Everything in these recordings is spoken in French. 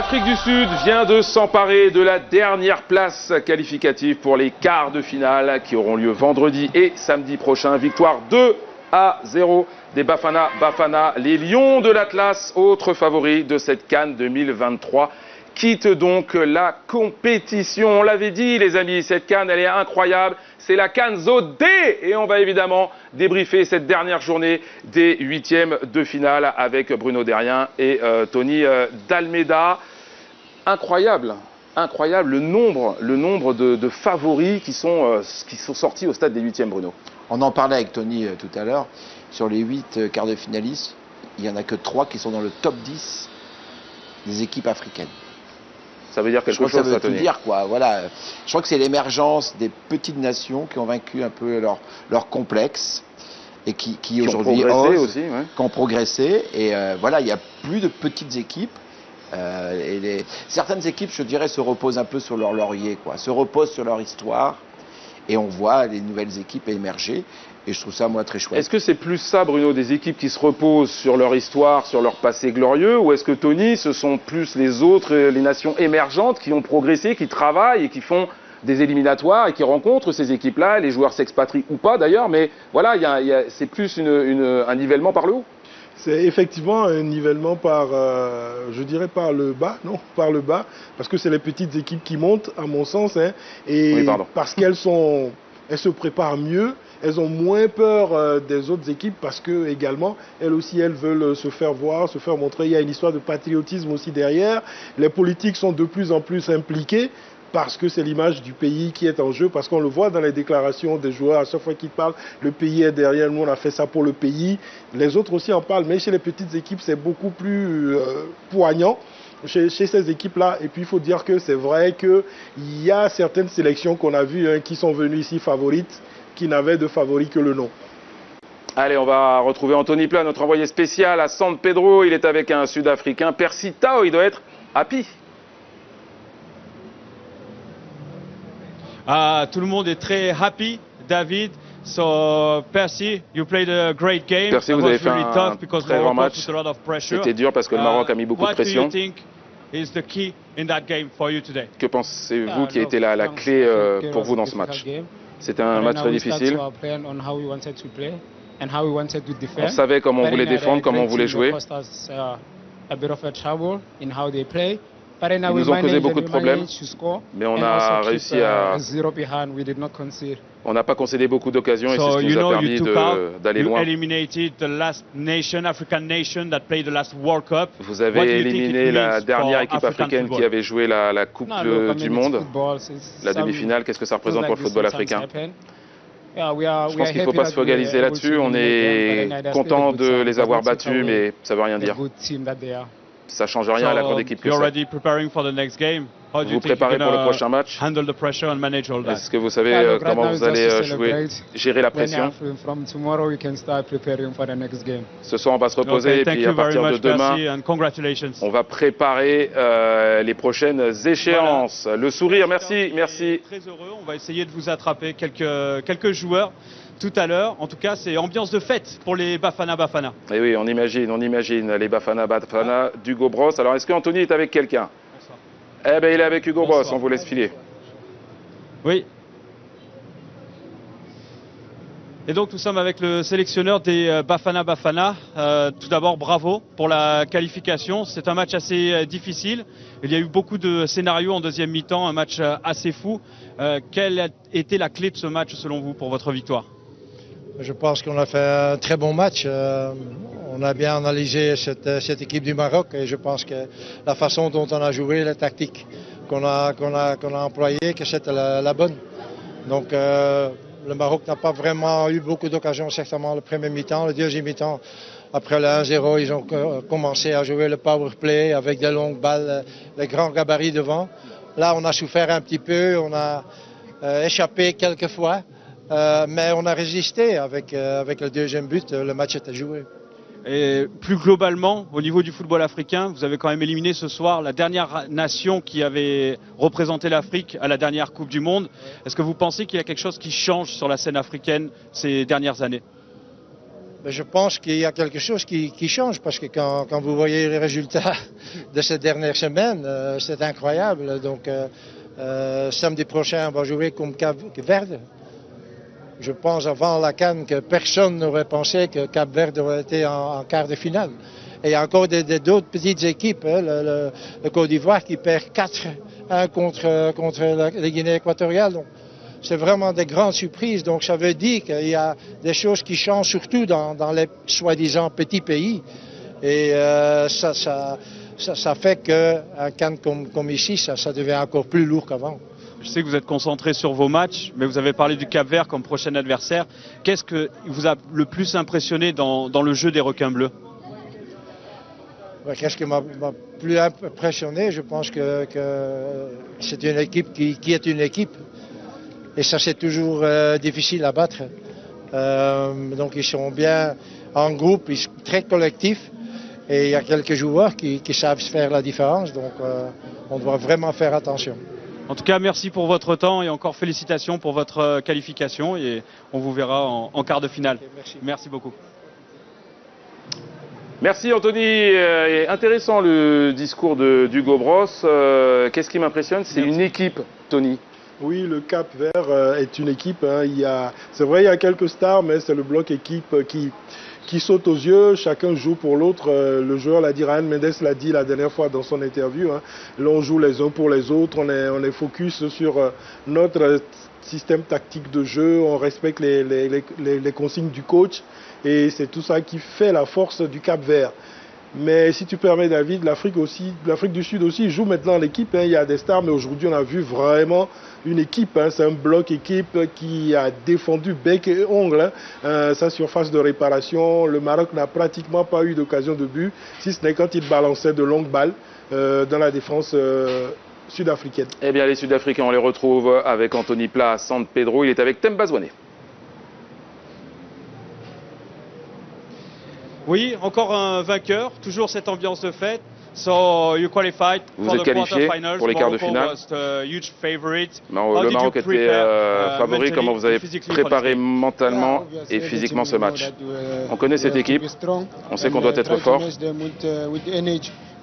L'Afrique du Sud vient de s'emparer de la dernière place qualificative pour les quarts de finale qui auront lieu vendredi et samedi prochain. Victoire 2-0 des Bafana Bafana. Les Lions de l'Atlas, autres favoris de cette CAN 2023, quittent donc la compétition. On l'avait dit les amis, cette CAN elle est incroyable. C'est la CAN Zone D et on va évidemment débriefer cette dernière journée des huitièmes de finale avec Bruno Derrien et Tony Dalmeida. Incroyable, incroyable le nombre de favoris qui sont sortis au stade des huitièmes, Bruno. On en parlait avec Tony tout à l'heure. Sur les 8 quarts de finalistes, il n'y en a que 3 qui sont dans le top 10 des équipes africaines. Ça veut dire quelque chose, ça veut Tony. tout dire, quoi. Voilà. Je crois que c'est l'émergence des petites nations qui ont vaincu un peu leur complexe et qui aujourd'hui osent, aussi, ouais. qui ont progressé. Et voilà, il n'y a plus de petites équipes. Certaines équipes, je dirais, se reposent un peu sur leur laurier, quoi. Se reposent sur leur histoire. Et on voit les nouvelles équipes émerger. Et je trouve ça, moi, très chouette. Est-ce que c'est plus ça, Bruno, des équipes qui se reposent sur leur histoire, sur leur passé glorieux, ou est-ce que, Tony, ce sont plus les autres, les nations émergentes qui ont progressé, qui travaillent et qui font des éliminatoires et qui rencontrent ces équipes-là, les joueurs s'expatrient ou pas d'ailleurs, mais voilà, c'est plus un nivellement par le haut. C'est effectivement un nivellement par, je dirais par le bas, non, par le bas, parce que c'est les petites équipes qui montent, à mon sens, hein, et oui, parce qu'elles se préparent mieux, elles ont moins peur des autres équipes parce que également, elles aussi, elles veulent se faire voir, se faire montrer. Il y a une histoire de patriotisme aussi derrière. Les politiques sont de plus en plus impliquées parce que c'est l'image du pays qui est en jeu, parce qu'on le voit dans les déclarations des joueurs, à chaque fois qu'ils parlent, le pays est derrière nous, on a fait ça pour le pays. Les autres aussi en parlent, mais chez les petites équipes, c'est beaucoup plus poignant. Chez ces équipes-là, et puis il faut dire que c'est vrai qu'il y a certaines sélections qu'on a vues qui sont venues ici favorites, qui n'avaient de favoris que le nom. Allez, on va retrouver Anthony Plat, notre envoyé spécial à San Pedro. Il est avec un Sud-Africain, Percy Tau, il doit être happy. Tout le monde est très happy, David. So, Percy, you played a great game. Percy, vous avez fait un très grand match. C'était dur parce que le Maroc a mis beaucoup de pression. Que pensez-vous qui a été la clé pour vous dans ce match? C'était un match très difficile. On savait comment on voulait défendre, comment on voulait jouer. Ils nous ont causé beaucoup de problèmes, mais on a réussi à... On n'a pas concédé beaucoup d'occasions et c'est ce qui nous a permis d'aller loin. Vous avez éliminé la dernière équipe africaine qui avait joué la Coupe du Monde, la demi-finale. Qu'est-ce que ça représente pour le football africain? Je pense qu'il ne faut pas se focaliser là-dessus. On est content de les avoir battus, mais ça ne veut rien dire. Ça ne change rien à la grande équipe que c'est. Vous vous préparez pour le prochain match. Est-ce que vous savez comment vous allez gérer la pression? Ce soir, on va se reposer et puis à partir de demain, on va préparer les prochaines échéances. Le sourire, merci, merci. Très heureux. On va essayer de vous attraper quelques joueurs tout à l'heure. En tout cas, c'est ambiance de fête pour les Bafana Bafana. Et oui, on imagine les Bafana Bafana d'Hugo Bross. Alors, est-ce qu'Anthony est avec quelqu'un? Eh bien, il est avec Hugo Bross, on vous laisse filer. Oui. Et donc, nous sommes avec le sélectionneur des Bafana Bafana. Tout d'abord, bravo pour la qualification. C'est un match assez difficile. Il y a eu beaucoup de scénarios en deuxième mi-temps, un match assez fou. Quelle a été la clé de ce match, selon vous, pour votre victoire? Je pense qu'on a fait un très bon match. On a bien analysé cette équipe du Maroc et je pense que la façon dont on a joué, la tactique qu'on a employée, que c'était la bonne. Donc le Maroc n'a pas vraiment eu beaucoup d'occasions, certainement le premier mi-temps. Le deuxième mi-temps, après le 1-0, ils ont commencé à jouer le power play avec des longues balles, les grands gabarits devant. Là, on a souffert un petit peu, on a échappé quelques fois. Mais on a résisté avec le deuxième but, le match était joué. Et plus globalement, au niveau du football africain, vous avez quand même éliminé ce soir la dernière nation qui avait représenté l'Afrique à la dernière Coupe du Monde. Est-ce que vous pensez qu'il y a quelque chose qui change sur la scène africaine ces dernières années? Mais je pense qu'il y a quelque chose qui change parce que quand vous voyez les résultats de cette dernière semaine, c'est incroyable. Donc, samedi prochain, on va jouer contre Cap-Vert. Je pense avant la CAN que personne n'aurait pensé que Cap-Vert aurait été en quart de finale. Et il y a encore d'autres petites équipes, hein, le Côte d'Ivoire qui perd 4-1 contre la Guinée équatoriale. Donc, c'est vraiment des grandes surprises. Donc, ça veut dire qu'il y a des choses qui changent, surtout dans les soi-disant petits pays. Et ça fait qu'un CAN comme ici, ça devient encore plus lourd qu'avant. Je sais que vous êtes concentré sur vos matchs, mais vous avez parlé du Cap-Vert comme prochain adversaire. Qu'est-ce que vous a le plus impressionné dans le jeu des requins bleus? Qu'est-ce qui m'a plus impressionné? Je pense que c'est une équipe qui est une équipe. Et ça, c'est toujours difficile à battre. Donc, ils sont bien en groupe, ils sont très collectifs. Et il y a quelques joueurs qui savent faire la différence. Donc, on doit vraiment faire attention. En tout cas, merci pour votre temps et encore félicitations pour votre qualification. Et on vous verra en quart de finale. Okay, merci beaucoup. Merci Anthony. Intéressant le discours d'Hugo Bross. Qu'est-ce qui m'impressionne? C'est une équipe, Tony. Oui, le Cap-Vert est une équipe. Hein. C'est vrai, il y a quelques stars, mais c'est le bloc équipe qui saute aux yeux. Chacun joue pour l'autre. Le joueur l'a dit, Ryan Mendes l'a dit la dernière fois dans son interview. Hein. Là, on joue les uns pour les autres. On est focus sur notre système tactique de jeu. On respecte les consignes du coach. Et c'est tout ça qui fait la force du Cap-Vert. Mais si tu permets, David, l'Afrique du Sud aussi joue maintenant l'équipe. Hein. Il y a des stars, mais aujourd'hui, on a vu vraiment une équipe. Hein. C'est un bloc équipe qui a défendu bec et ongle sa surface de réparation. Le Maroc n'a pratiquement pas eu d'occasion de but, si ce n'est quand il balançait de longues balles dans la défense sud-africaine. Eh bien, les Sud-Africains, on les retrouve avec Anthony Pla à San Pedro. Il est avec Themba Zwane. Oui, encore un vainqueur, toujours cette ambiance de fête. So you qualified Vous êtes qualifié pour les quarts de finale. Le Maroc était favori. Comment vous avez préparé mentalement et physiquement ce match? On connaît cette équipe, on sait qu'on doit être fort.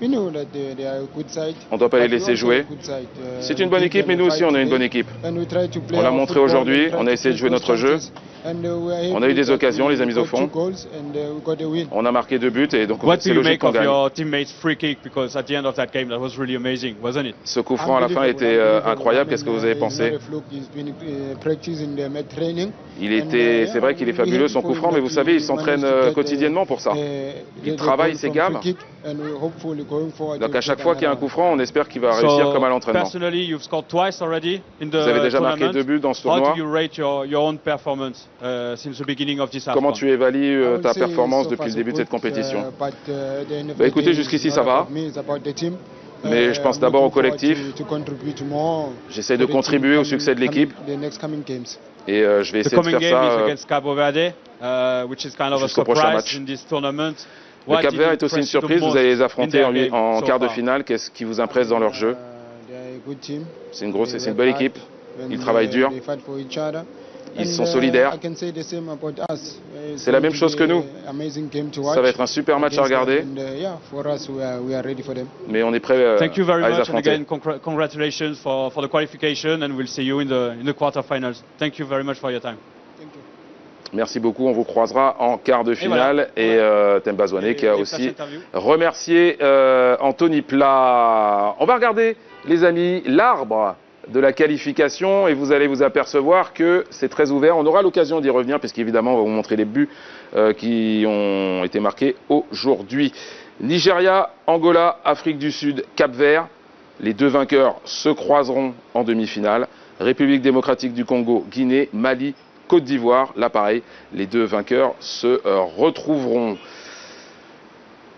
On ne doit pas les laisser jouer. C'est une bonne équipe, mais nous aussi on est une bonne équipe. On l'a montré aujourd'hui, on a essayé de jouer notre jeu. On a eu des occasions, on les a mises au fond. On a marqué 2 buts et donc c'est logique qu'on gagne. Ce coup franc à la fin était incroyable. Qu'est-ce que vous avez pensé? C'est vrai qu'il est fabuleux son coup franc, mais vous savez, il s'entraîne quotidiennement pour ça. Il travaille ses gammes. Donc à chaque fois qu'il y a un coup franc, on espère qu'il va réussir comme à l'entraînement. Vous avez déjà marqué 2 buts dans ce tournoi. Comment tu évalues ta performance depuis le début de cette compétition? Écoutez, jusqu'ici ça va. Mais je pense d'abord au collectif. J'essaie de contribuer au succès de l'équipe. Et je vais essayer de faire ça jusqu'au prochain match. Le Cap-Vert est aussi une surprise. Vous allez les affronter en quart de finale. Qu'est-ce qui vous impresse dans leur jeu? C'est une belle équipe. Ils travaillent dur. Ils sont solidaires. C'est la même chose que nous. Ça va être un super match à regarder. Mais on est prêt à les affronter. Congratulations for the qualification and we'll see you in the quarterfinals. Thank you very much for your time. Merci beaucoup, on vous croisera en quart de finale. Et Themba Zwane qui a aussi remercié Anthony Pla. On va regarder, les amis, l'arbre de la qualification et vous allez vous apercevoir que c'est très ouvert. On aura l'occasion d'y revenir puisqu'évidemment on va vous montrer les buts qui ont été marqués aujourd'hui. Nigeria, Angola, Afrique du Sud, Cap-Vert. Les 2 vainqueurs se croiseront en demi-finale. République démocratique du Congo, Guinée, Mali, Côte d'Ivoire. Là pareil, les 2 vainqueurs se retrouveront.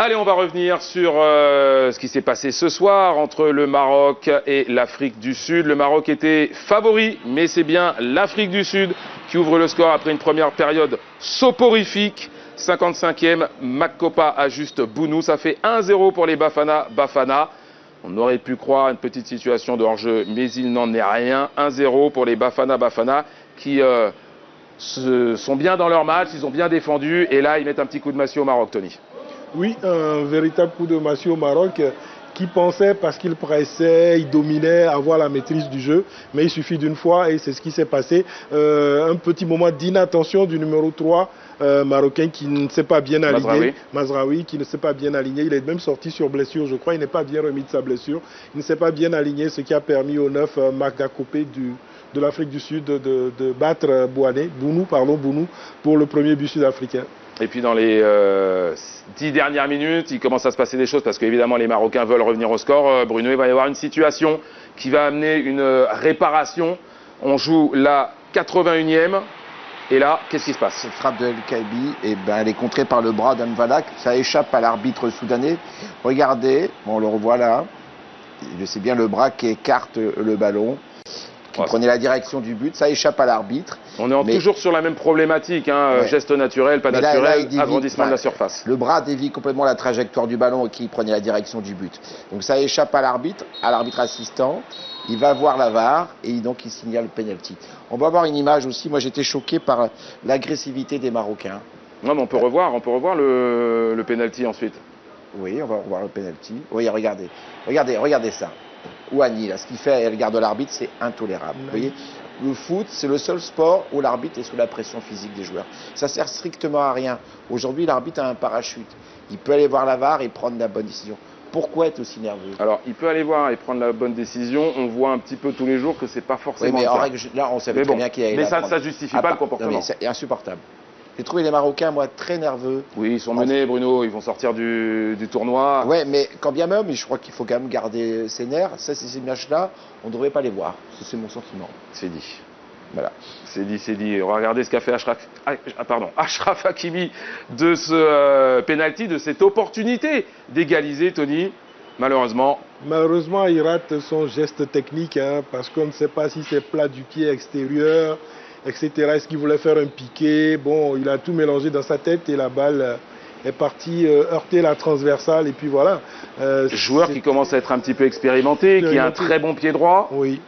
Allez, on va revenir sur ce qui s'est passé ce soir entre le Maroc et l'Afrique du Sud. Le Maroc était favori, mais c'est bien l'Afrique du Sud qui ouvre le score après une première période soporifique. 55e, Makopa ajuste Bounou. Ça fait 1-0 pour les Bafana. On aurait pu croire à une petite situation de hors-jeu, mais il n'en est rien. 1-0 pour les Bafana qui sont bien dans leur match, ils ont bien défendu. Et là, ils mettent un petit coup de massue au Maroc, Tony. Oui, un véritable coup de massue au Maroc qui pensait, parce qu'il pressait, il dominait, avoir la maîtrise du jeu. Mais il suffit d'une fois et c'est ce qui s'est passé. Un petit moment d'inattention du numéro 3 marocain qui ne s'est pas bien aligné. Mazraoui qui ne s'est pas bien aligné. Il est même sorti sur blessure, je crois. Il n'est pas bien remis de sa blessure. Il ne s'est pas bien aligné, ce qui a permis au 9 Marc Gakopé de l'Afrique du Sud de battre Bounou, pour le premier but sud-africain. Et puis dans les 10 dernières minutes, il commence à se passer des choses parce qu'évidemment les Marocains veulent revenir au score. Bruno, il va y avoir une situation qui va amener une réparation. On joue la 81e. Et là, qu'est-ce qui se passe? Cette frappe de El Kaibi, elle est contrée par le bras d'Anvalak. Ça échappe à l'arbitre soudanais. Regardez, on le revoit là. C'est bien le bras qui écarte le ballon, qui prenait la direction du but. Ça échappe à l'arbitre. On est toujours sur la même problématique, hein, geste naturel, pas naturel, agrandissement de la surface. Le bras dévie complètement la trajectoire du ballon qui prenait la direction du but. Donc ça échappe à l'arbitre assistant. Il va voir la VAR et donc il signale le penalty. On va voir une image aussi. Moi j'étais choqué par l'agressivité des Marocains. Non, mais on peut revoir le penalty ensuite. Oui, on va revoir le penalty. Oui, regardez ça. Ouani, là, ce qu'il fait, elle regarde l'arbitre, c'est intolérable. Vous voyez, le foot, c'est le seul sport où l'arbitre est sous la pression physique des joueurs. Ça sert strictement à rien. Aujourd'hui, l'arbitre a un parachute. Il peut aller voir la VAR et prendre la bonne décision. Pourquoi être aussi nerveux? Alors, il peut aller voir et prendre la bonne décision. On voit un petit peu tous les jours que c'est pas forcément. Oui, mais en règle, là, on savait très bien qu'il y avait. Mais ça justifie pas le comportement. Non, mais c'est insupportable. J'ai trouvé les Marocains, moi, très nerveux. Oui, ils sont menés, Bruno. Ils vont sortir du tournoi. Ouais, mais quand bien même, je crois qu'il faut quand même garder ses nerfs. Ça, ces images-là, on ne devrait pas les voir. C'est mon sentiment. C'est dit. Voilà. C'est dit. Regardez ce qu'a fait Achraf Hakimi de ce penalty, de cette opportunité d'égaliser, Tony. Malheureusement, il rate son geste technique, hein, parce qu'on ne sait pas si c'est plat du pied extérieur, etc. Est-ce qu'il voulait faire un piqué? Bon, il a tout mélangé dans sa tête et la balle est partie heurter la transversale. Et puis voilà. Joueur qui commence à être un petit peu expérimenté, qui a un très bon pied droit. Oui,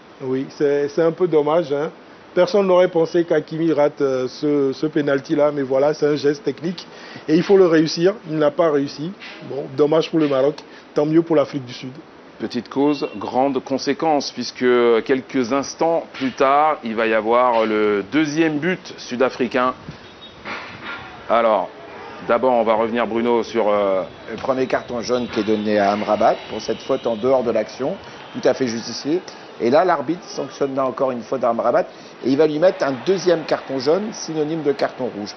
c'est un peu dommage, hein. Personne n'aurait pensé qu'Hakimi rate ce pénalty-là, mais voilà, c'est un geste technique et il faut le réussir. Il n'a pas réussi. Bon, dommage pour le Maroc, tant mieux pour l'Afrique du Sud. Petite cause, grande conséquence, puisque quelques instants plus tard, il va y avoir le deuxième but sud-africain. Alors, d'abord, on va revenir, Bruno, sur... Le premier carton jaune qui est donné à Amrabat pour cette faute en dehors de l'action, tout à fait justifié. Et là, l'arbitre sanctionne là encore une faute d'Amrabat et il va lui mettre un deuxième carton jaune, synonyme de carton rouge.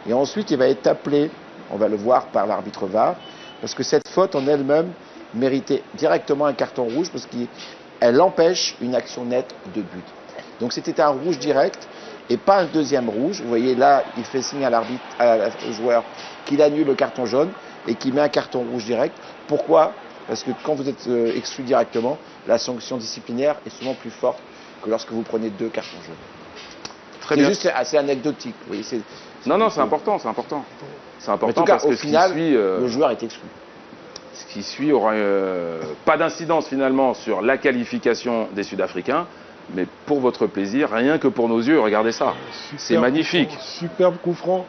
Et ensuite, il va être appelé, on va le voir par l'arbitre VAR, parce que cette faute en elle-même méritait directement un carton rouge parce qu'elle empêche une action nette de but. Donc c'était un rouge direct et pas un deuxième rouge. Vous voyez là, il fait signe à l'arbitre, au joueur, qu'il annule le carton jaune et qu'il met un carton rouge direct. Pourquoi? Parce que quand vous êtes exclu directement, la sanction disciplinaire est souvent plus forte que lorsque vous prenez 2 cartons jaunes. Très bien. C'est juste assez anecdotique. Vous voyez, Non, c'est important. C'est important en tout cas, parce que au final, le joueur est exclu. Ce qui suit aura pas d'incidence finalement sur la qualification des Sud-Africains, mais pour votre plaisir, rien que pour nos yeux, regardez ça. C'est magnifique. Superbe coup franc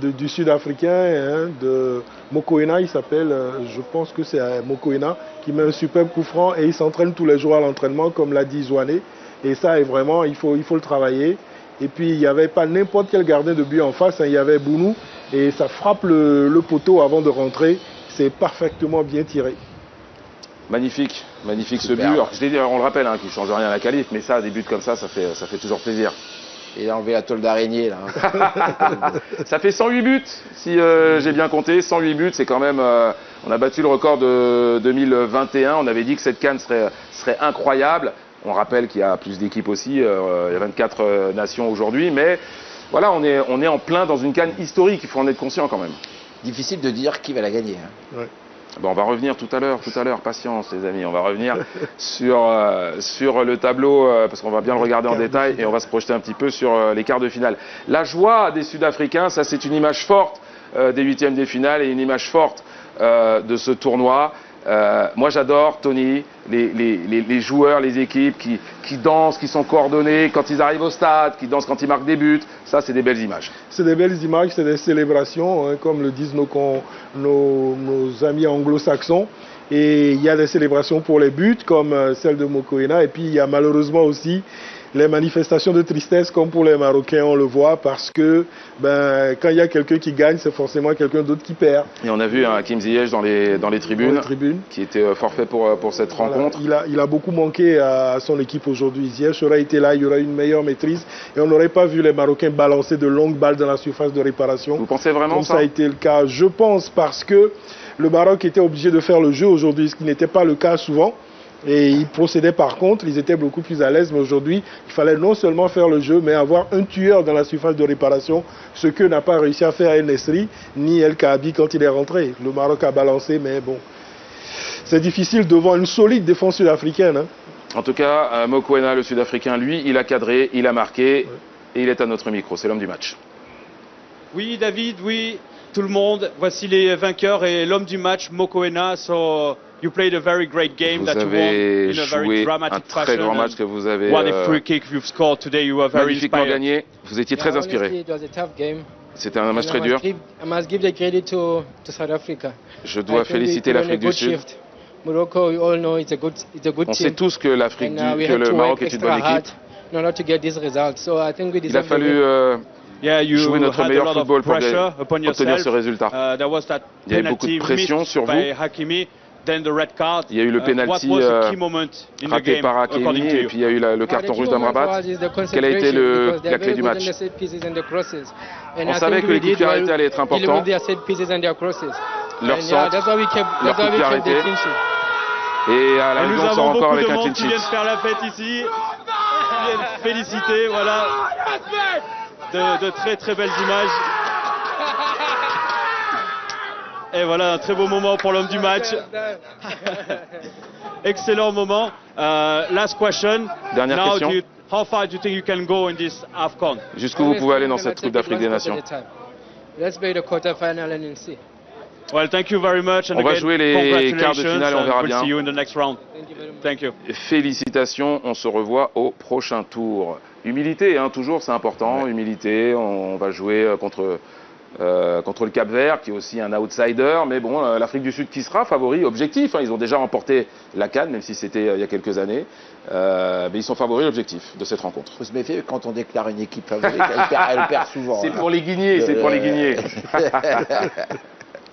du Sud-Africain, hein, de Mokoena, il s'appelle, je pense que c'est Mokoena, qui met un superbe coup franc et il s'entraîne tous les jours à l'entraînement, comme l'a dit Zouané. Et ça, est vraiment, il faut le travailler. Et puis, il n'y avait pas n'importe quel gardien de but en face, hein, il y avait Bounou, et ça frappe le poteau avant de rentrer. C'est parfaitement bien tiré. Magnifique ce but. Alors, on le rappelle, hein, qu'il ne change rien à la qualif, mais ça, des buts comme ça fait toujours plaisir. Il a enlevé la tôle d'araignée, là. Hein. Ça fait 108 buts, si j'ai bien compté. 108 buts, c'est quand même... on a battu le record de 2021. On avait dit que cette CAN serait incroyable. On rappelle qu'il y a plus d'équipes aussi. Il y a 24 nations aujourd'hui. Mais voilà, on est en plein dans une CAN historique. Il faut en être conscient quand même. Difficile de dire qui va la gagner. Hein. Ouais. Bon, on va revenir tout à l'heure, patience les amis, on va revenir sur le tableau parce qu'on va bien le regarder en détail et on va se projeter un petit peu sur les quarts de finale. La joie des Sud-Africains, ça c'est une image forte des huitièmes de finale et une image forte de ce tournoi. Moi j'adore, Tony, les joueurs, les équipes qui dansent, qui sont coordonnés quand ils arrivent au stade, qui dansent quand ils marquent des buts. Ça, c'est des belles images. C'est des belles images, c'est des célébrations, hein, comme le disent nos amis anglo-saxons. Et il y a des célébrations pour les buts, comme celle de Mokoena. Et puis il y a malheureusement aussi les manifestations de tristesse, comme pour les Marocains, on le voit, parce que quand il y a quelqu'un qui gagne, c'est forcément quelqu'un d'autre qui perd. Et on a vu Hakim Ziyech dans les tribunes, qui était forfait pour cette rencontre. Il a beaucoup manqué à son équipe aujourd'hui. Ziyech aurait été là, il y aurait une meilleure maîtrise et on n'aurait pas vu les Marocains balancer de longues balles dans la surface de réparation. Vous pensez vraiment comme ça a été le cas? Je pense, parce que le Maroc était obligé de faire le jeu aujourd'hui, ce qui n'était pas le cas souvent. Et ils procédaient par contre, ils étaient beaucoup plus à l'aise, mais aujourd'hui, il fallait non seulement faire le jeu, mais avoir un tueur dans la surface de réparation, ce que n'a pas réussi à faire El Nesri, ni El Kaabi quand il est rentré. Le Maroc a balancé, mais bon, c'est difficile devant une solide défense sud-africaine. Hein. En tout cas, Mokoena, le Sud-Africain, lui, il a cadré, il a marqué, et il est à notre micro, c'est l'homme du match. Oui, David, oui, tout le monde. Voici les vainqueurs et l'homme du match, Mokoena. So you played a very great game that you won in a very dramatic fashion. Un très grand match que vous avez what a free kick you've scored today. You were very magnifiquement inspired. gagné. Vous étiez très inspiré. C'était un match très dur. Je dois féliciter l'Afrique du Sud. On sait tous que le Maroc est une bonne équipe. Il a fallu jouer notre meilleur football pour obtenir ce résultat. Il y a eu beaucoup de pression sur vous. Il y a eu le penalty raté par Hakimi et puis il y a eu le carton rouge d'Amrabat. Quelle a été la clé du match? On savait que les coups de pied arrêtés allaient être importants. Leur centre, leur coup de pied arrêté. Et à la mi-temps, on sort encore avec un clean sheet. Nous avons beaucoup de monde qui viennent faire la fête ici, qui viennent féliciter, voilà, de très très belles images. Et voilà, un très beau moment pour l'homme du match. Excellent moment. Last question. Dernière question. How far do you think you can go in this AFCON? Jusqu'où vous pouvez aller dans cette Coupe d'Afrique des Nations? Well, thank you very much. And on va jouer les quarts de finale, on verra bien. See you in the next round. Thank you. Félicitations, on se revoit au prochain tour. Humilité, hein, toujours, c'est important. Ouais. Humilité, on va jouer contre le Cap-Vert, qui est aussi un outsider. Mais bon, l'Afrique du Sud qui sera favori, objectif. Hein, ils ont déjà remporté la CAN, même si c'était il y a quelques années. Mais ils sont favoris, objectif de cette rencontre. Il faut se méfier quand on déclare une équipe favorite, elle perd souvent. C'est pour les guignées, c'est pour les guignées.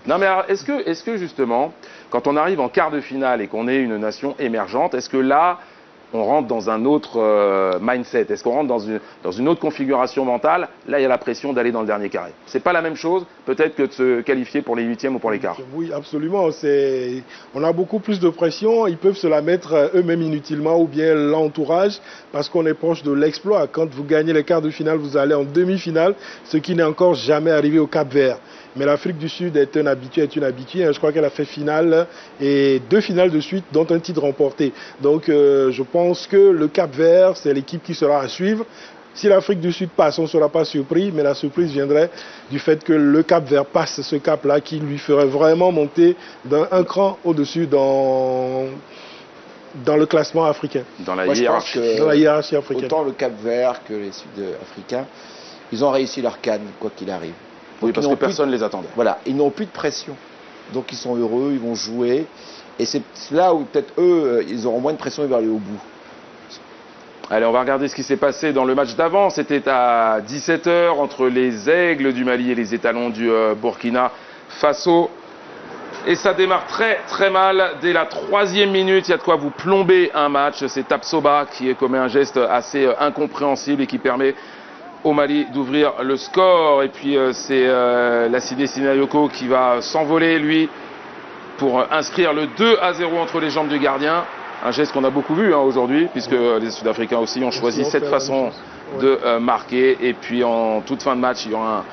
Non mais est-ce que justement, quand on arrive en quart de finale et qu'on est une nation émergente, est-ce que là, on rentre dans un autre mindset? Est-ce qu'on rentre dans une autre configuration mentale? Là, il y a la pression d'aller dans le dernier carré. C'est pas la même chose, peut-être, que de se qualifier pour les huitièmes ou pour les quarts. Oui, absolument. On a beaucoup plus de pression. Ils peuvent se la mettre eux-mêmes inutilement ou bien l'entourage, parce qu'on est proche de l'exploit. Quand vous gagnez les quarts de finale, vous allez en demi-finale, ce qui n'est encore jamais arrivé au Cap-Vert. Mais l'Afrique du Sud est une habituée. Je crois qu'elle a fait finale et 2 finales de suite, dont un titre remporté. Donc je pense que le Cap-Vert, c'est l'équipe qui sera à suivre. Si l'Afrique du Sud passe, on ne sera pas surpris, mais la surprise viendrait du fait que le Cap-Vert passe ce cap-là qui lui ferait vraiment monter d'un cran au-dessus dans le classement africain. Dans la hiérarchie africaine. Autant le Cap-Vert que les Sud-Africains, ils ont réussi leur CAN, quoi qu'il arrive. Oui, parce que personne ne les attendait. Voilà, ils n'ont plus de pression. Donc ils sont heureux, ils vont jouer. Et c'est là où peut-être eux, ils auront moins de pression, ils vont aller au bout. Allez, on va regarder ce qui s'est passé dans le match d'avant. C'était à 17h entre les Aigles du Mali et les Étalons du Burkina Faso. Et ça démarre très très mal. Dès la 3e minute, il y a de quoi vous plomber un match. C'est Tapsoba qui commet un geste assez incompréhensible et qui permet au Mali d'ouvrir le score. Et puis c'est Lassine Sinayoko qui va s'envoler, lui, pour inscrire le 2-0 entre les jambes du gardien. Un geste qu'on a beaucoup vu aujourd'hui, puisque les Sud-Africains aussi ont choisi cette façon de marquer. Et puis en toute fin de match, il y aura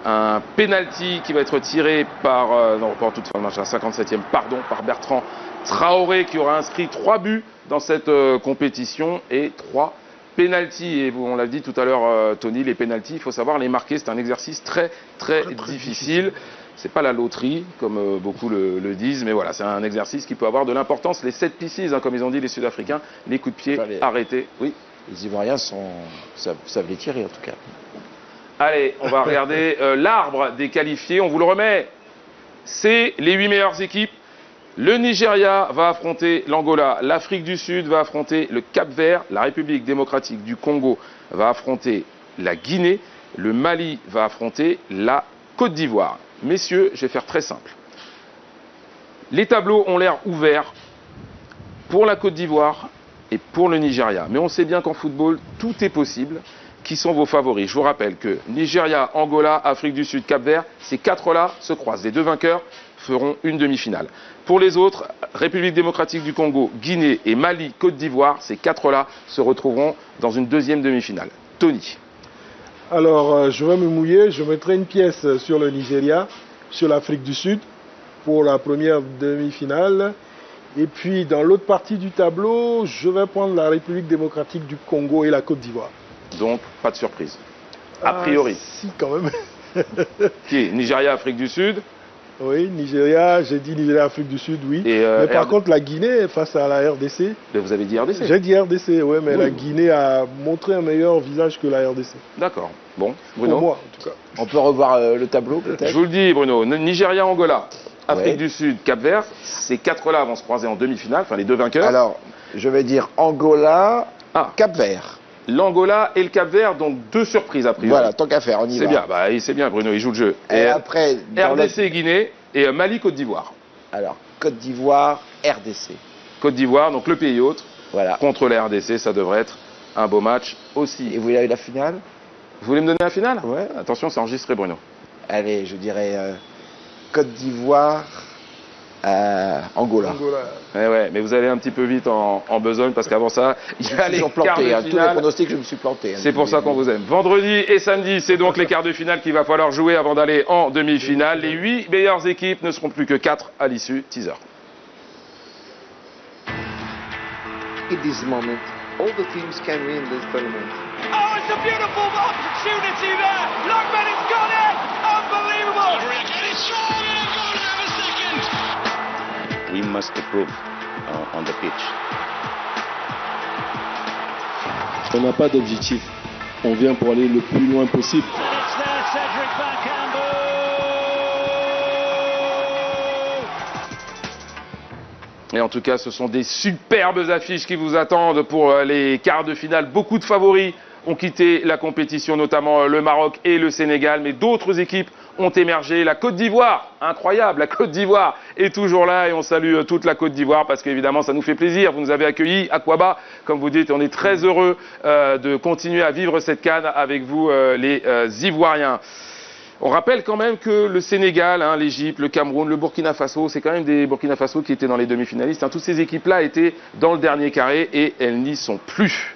un penalty qui va être tiré par, non pas en toute fin de match, à la 57e, pardon, par Bertrand Traoré, qui aura inscrit 3 buts dans cette compétition et 3 penalty. Et on l'a dit tout à l'heure, Tony, les penalty, il faut savoir les marquer. C'est un exercice très très difficile. C'est pas la loterie, comme beaucoup le disent, mais voilà, c'est un exercice qui peut avoir de l'importance. Les 7 pieces, hein, comme ils ont dit les Sud-Africains, les coups de pied arrêtés. Oui. Les Ivoiriens savent les tirer en tout cas. Allez, on va regarder l'arbre des qualifiés. On vous le remet. C'est les 8 meilleures équipes. Le Nigeria va affronter l'Angola. L'Afrique du Sud va affronter le Cap-Vert. La République démocratique du Congo va affronter la Guinée. Le Mali va affronter la Côte d'Ivoire. Messieurs, je vais faire très simple. Les tableaux ont l'air ouverts pour la Côte d'Ivoire et pour le Nigeria. Mais on sait bien qu'en football, tout est possible. Qui sont vos favoris? Je vous rappelle que Nigeria, Angola, Afrique du Sud, Cap-Vert, ces 4-là se croisent. Les 2 vainqueurs feront une demi-finale. Pour les autres, République démocratique du Congo, Guinée et Mali, Côte d'Ivoire, ces 4-là se retrouveront dans une 2e demi-finale. Tony. Alors, je vais me mouiller, je mettrai une pièce sur le Nigeria, sur l'Afrique du Sud, pour la première demi-finale. Et puis, dans l'autre partie du tableau, je vais prendre la République démocratique du Congo et la Côte d'Ivoire. Donc, pas de surprise. A priori. Si, quand même. Qui est Nigeria, Afrique du Sud. Oui, Nigeria, j'ai dit Nigeria, Afrique du Sud, oui. Et mais par contre, la Guinée face à la RDC. Mais vous avez dit RDC. J'ai dit RDC, oui, mais la Guinée a montré un meilleur visage que la RDC. D'accord. Bon, Bruno. Pour moi, en tout cas. On peut revoir le tableau, peut-être? Je vous le dis, Bruno. Nigeria, Angola, Afrique du Sud, Cap-Vert. Ces 4-là vont se croiser en demi-finale, enfin les 2 vainqueurs. Alors, je vais dire Angola, Cap-Vert. L'Angola et le Cap-Vert, donc 2 surprises a priori. Voilà, tant qu'à faire, on y va. C'est bien, c'est bien, Bruno, il joue le jeu. Et après, RDC, Guinée et Mali, Côte d'Ivoire. Alors, Côte d'Ivoire, RDC. Côte d'Ivoire, donc le pays hôte, voilà. Contre la RDC, ça devrait être un beau match aussi. Et vous voulez la finale? Vous voulez me donner la finale? Ouais. Attention, c'est enregistré, Bruno. Allez, je dirais Côte d'Ivoire, Angola. Ouais, mais vous allez un petit peu vite en besogne parce qu'avant ça, il y a les quarts de finale. Tous les pronostics, je me suis planté. C'est pour ça qu'on vous aime. Vendredi et samedi, c'est donc les quarts de finale qu'il va falloir jouer avant d'aller en demi-finale. Les 8 meilleures équipes ne seront plus que 4 à l'issue. Teaser. In this moment, all the teams can win this tournament. Oh, it's a beautiful opportunity there. Lookman has got it. Unbelievable. We must improve on the pitch. On n'a pas d'objectif. On vient pour aller le plus loin possible. Et en tout cas, ce sont des superbes affiches qui vous attendent pour les quarts de finale. Beaucoup de favoris ont quitté la compétition, notamment le Maroc et le Sénégal, mais d'autres équipes ont émergé. La Côte d'Ivoire, incroyable, la Côte d'Ivoire est toujours là et on salue toute la Côte d'Ivoire parce qu'évidemment ça nous fait plaisir. Vous nous avez accueillis à Quaba, comme vous dites, on est très heureux de continuer à vivre cette CAN avec vous les Ivoiriens. On rappelle quand même que le Sénégal, l'Égypte, le Cameroun, le Burkina Faso, c'est quand même des Burkina Faso qui étaient dans les demi-finalistes. Toutes ces équipes-là étaient dans le dernier carré et elles n'y sont plus.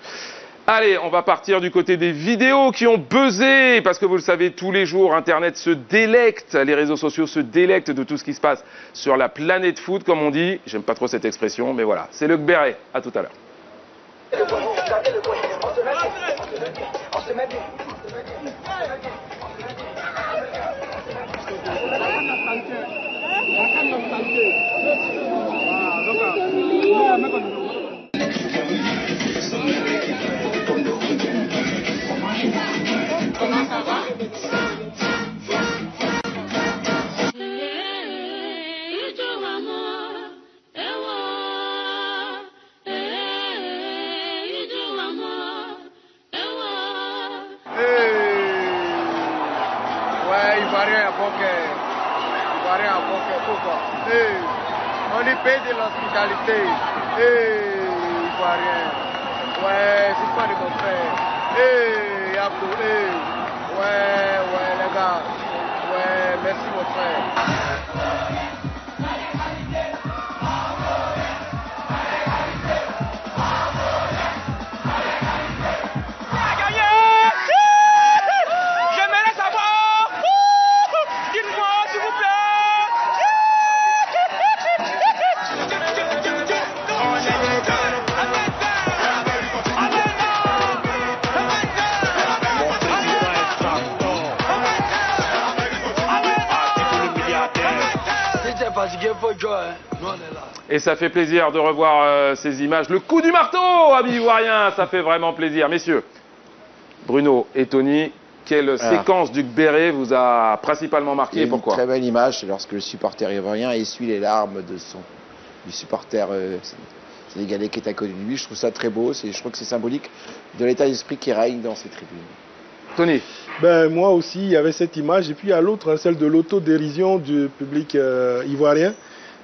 Allez, on va partir du côté des vidéos qui ont buzzé, parce que vous le savez, tous les jours, Internet se délecte, les réseaux sociaux se délectent de tout ce qui se passe sur la planète foot, comme on dit. J'aime pas trop cette expression, mais voilà, c'est le Gberet. À tout à l'heure. On est pays de l'hospitalité. Ivoirien. Ouais, c'est pas de mon frère. Abdou, ouais, les gars. Ouais, merci mon frère. Et ça fait plaisir de revoir ces images. Le coup du marteau, amis ivoiriens, ça fait vraiment plaisir. Messieurs, Bruno et Tony, quelle séquence du Gbéré vous a principalement marqué et pourquoi? Une très belle image, c'est lorsque le supporter ivoirien essuie les larmes du supporter sénégalais qui est à côté de lui. Je trouve ça très beau, je trouve que c'est symbolique de l'état d'esprit qui règne dans ces tribunes. Tony? Ben, moi aussi, il y avait cette image. Et puis à l'autre, celle de l'autodérision du public ivoirien.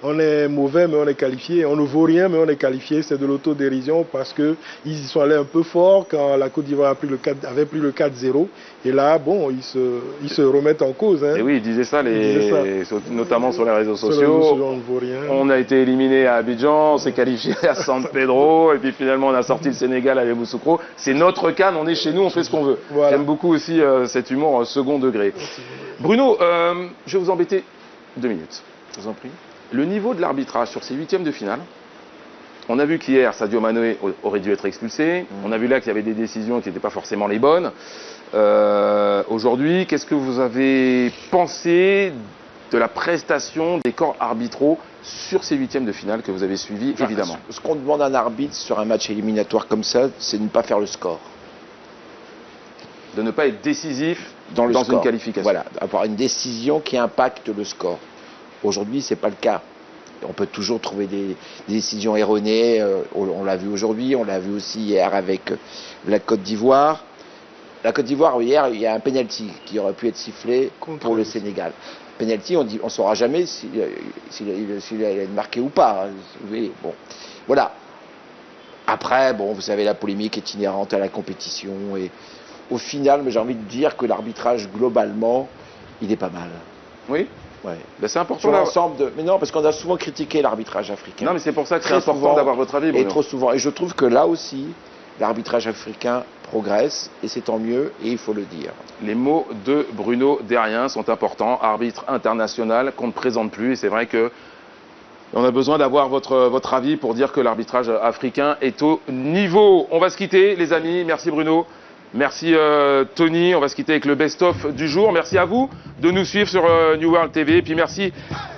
On est mauvais, mais on est qualifié. On ne vaut rien, mais on est qualifié. C'est de l'autodérision parce qu'ils y sont allés un peu fort quand la Côte d'Ivoire avait pris le 4-0. Et là, bon, ils se remettent en cause. Hein. Et oui, ils disaient ça, notamment sur les réseaux sociaux. On ne vaut rien. On a été éliminé à Abidjan, on s'est qualifié à San Pedro, et puis finalement on a sorti le Sénégal à Yamoussoukro. C'est notre CAN, on est chez nous, on fait ce qu'on veut. Voilà. J'aime beaucoup aussi cet humour second degré. Bruno, je vais vous embêter 2 minutes. Je vous en prie. Le niveau de l'arbitrage sur ces 8e de finale, on a vu qu'hier, Sadio Mané aurait dû être expulsé. On a vu là qu'il y avait des décisions qui n'étaient pas forcément les bonnes. Aujourd'hui, qu'est-ce que vous avez pensé de la prestation des corps arbitraux sur ces 8e de finale que vous avez suivis, évidemment? Ce qu'on demande à un arbitre sur un match éliminatoire comme ça, c'est de ne pas faire le score. De ne pas être décisif dans une qualification. Voilà, avoir une décision qui impacte le score. Aujourd'hui, ce n'est pas le cas. On peut toujours trouver des décisions erronées. On l'a vu aujourd'hui, on l'a vu aussi hier avec la Côte d'Ivoire. La Côte d'Ivoire, hier, il y a un penalty qui aurait pu être sifflé pour le Sénégal. Penalty, on ne saura jamais s'il a marqué ou pas. Oui, bon. Voilà. Après, bon, vous savez, la polémique est inhérente à la compétition. Et au final, j'ai envie de dire que l'arbitrage, globalement, il est pas mal. Oui. Ouais. Ben c'est important. Sur l'ensemble de... Mais non, parce qu'on a souvent critiqué l'arbitrage africain. Non, mais c'est pour ça que c'est important d'avoir votre avis, Bruno. Et trop souvent. Et je trouve que là aussi, l'arbitrage africain progresse, et c'est tant mieux, et il faut le dire. Les mots de Bruno Derrien sont importants. Arbitre international qu'on ne présente plus, et c'est vrai que on a besoin d'avoir votre avis pour dire que l'arbitrage africain est au niveau. On va se quitter, les amis. Merci Bruno. Merci Tony, on va se quitter avec le best-of du jour. Merci à vous de nous suivre sur New World TV. Et puis merci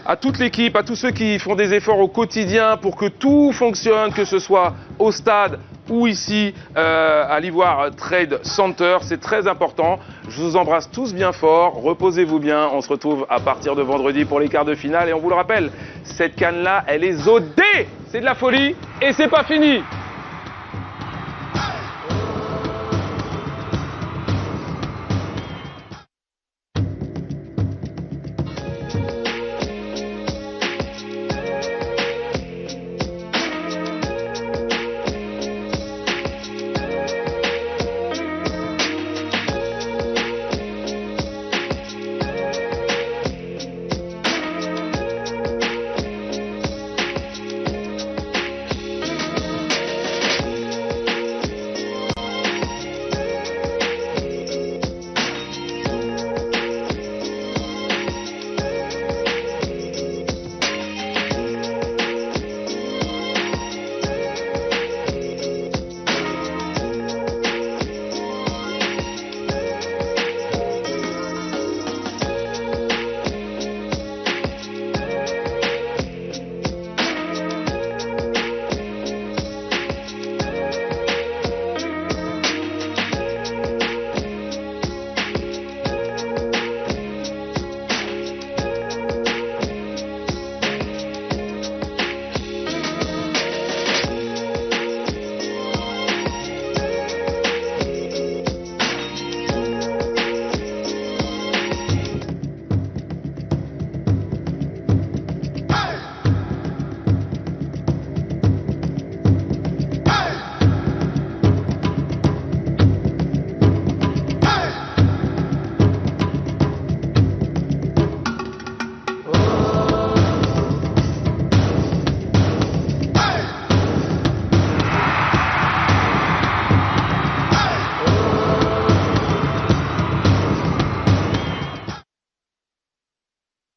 à toute l'équipe, à tous ceux qui font des efforts au quotidien pour que tout fonctionne, que ce soit au stade ou ici à l'Ivoire Trade Center. C'est très important. Je vous embrasse tous bien fort. Reposez-vous bien. On se retrouve à partir de vendredi pour les quarts de finale. Et on vous le rappelle, cette CAN-là, elle est zodée. C'est de la folie et c'est pas fini.